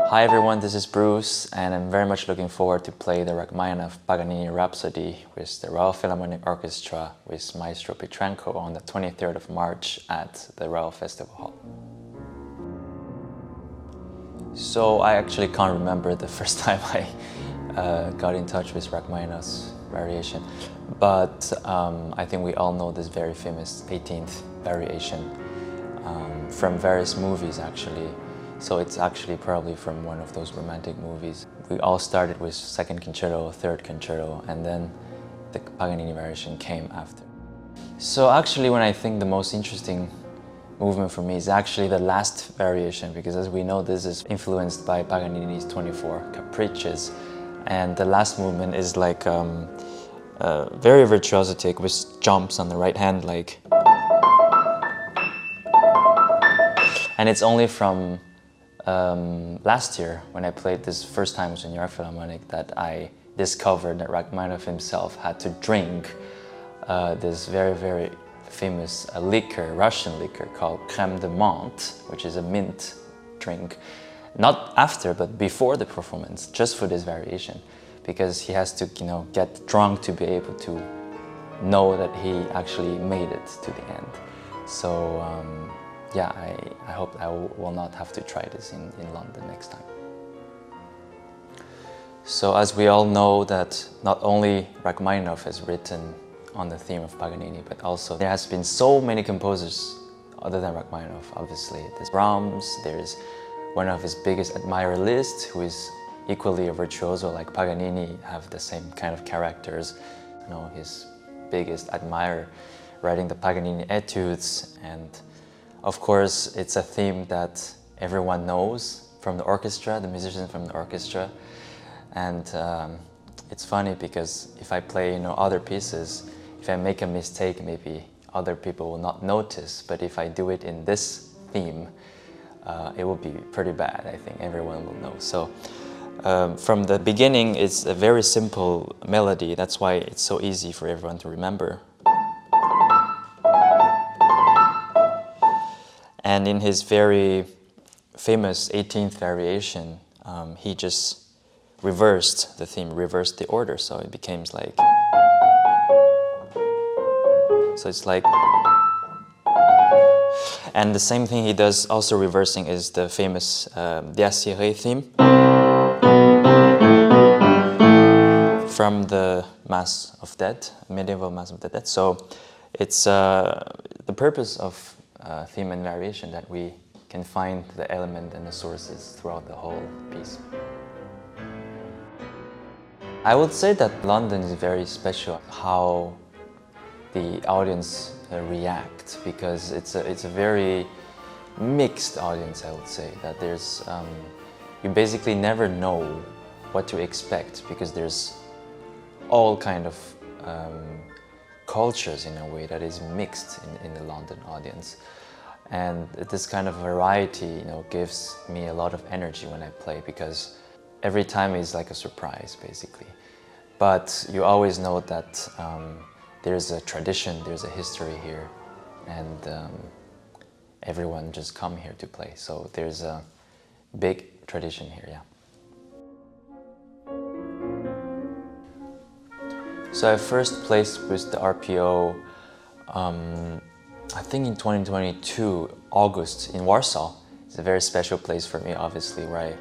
Hi everyone, this is Bruce, and I'm very much looking forward to play the Rachmaninoff Paganini Rhapsody with the Royal Philharmonic Orchestra with Maestro Petrenko on the 23rd of March at the Royal Festival Hall. So I actually can't remember the first time I got in touch with Rachmaninoff's variation, but I think we all know this very famous 18th variation from various movies actually. So it's actually probably from one of those romantic movies. We all started with second concerto, third concerto, and then the Paganini variation came after. So actually when I think the most interesting movement for me is actually the last variation, because as we know this is influenced by Paganini's 24 Capricces, and the last movement is like very virtuosic with jumps on the right hand, like, and it's only from last year, when I played this first time with the New York Philharmonic, that I discovered that Rachmaninoff himself had to drink this very, very famous liquor, Russian liquor called crème de menthe, which is a mint drink. Not after, but before the performance, just for this variation, because he has to, get drunk to be able to know that he actually made it to the end. So. Yeah, I hope I will not have to try this in London next time. So as we all know that not only Rachmaninoff has written on the theme of Paganini, but also there has been so many composers other than Rachmaninoff, obviously. There's Brahms, there's one of his biggest admirer list, who is equally a virtuoso like Paganini, have the same kind of characters. His biggest admirer writing the Paganini etudes, and of course, it's a theme that everyone knows from the orchestra, the musicians from the orchestra. And it's funny because if I play other pieces, if I make a mistake, maybe other people will not notice. But if I do it in this theme, it will be pretty bad. I think everyone will know. So from the beginning, it's a very simple melody. That's why it's so easy for everyone to remember. And in his very famous 18th variation, he just reversed the theme, reversed the order, so it became like... So it's like... And the same thing he does, also reversing, is the famous D'Assiré theme from the Mass of Death, medieval Mass of the Dead. So it's the purpose of theme and variation that we can find the element and the sources throughout the whole piece. I would say that London is very special, how the audience react, because it's a very mixed audience, I would say. That there's, you basically never know what to expect, because there's all kind of cultures in a way that is mixed in the London audience. And this kind of variety, gives me a lot of energy when I play, because every time is like a surprise, basically. But you always know that there's a tradition, there's a history here, and everyone just come here to play. So there's a big tradition here, yeah. So I first placed with the RPO, I think in 2022, August, in Warsaw. It's a very special place for me, obviously, where I,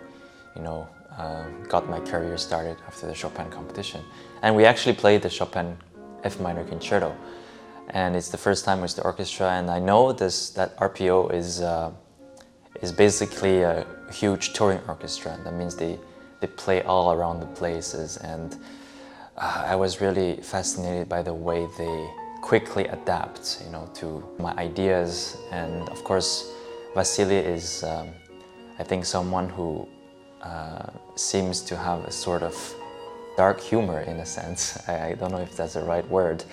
got my career started after the Chopin competition. And we actually played the Chopin F minor concerto. And it's the first time with the orchestra, and I know that RPO is basically a huge touring orchestra. That means they play all around the places, and I was really fascinated by the way they quickly adapt, to my ideas. And of course, Vasily is, I think, someone who seems to have a sort of dark humor, in a sense. I don't know if that's the right word.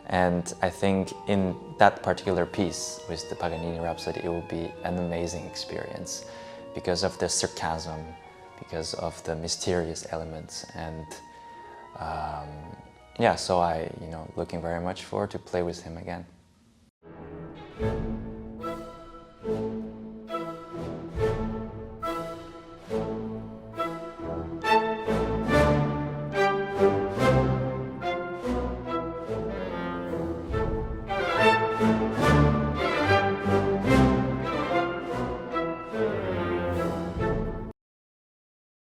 And I think in that particular piece with the Paganini Rhapsody, it will be an amazing experience because of the sarcasm, because of the mysterious elements, and yeah, so looking very much forward to play with him again.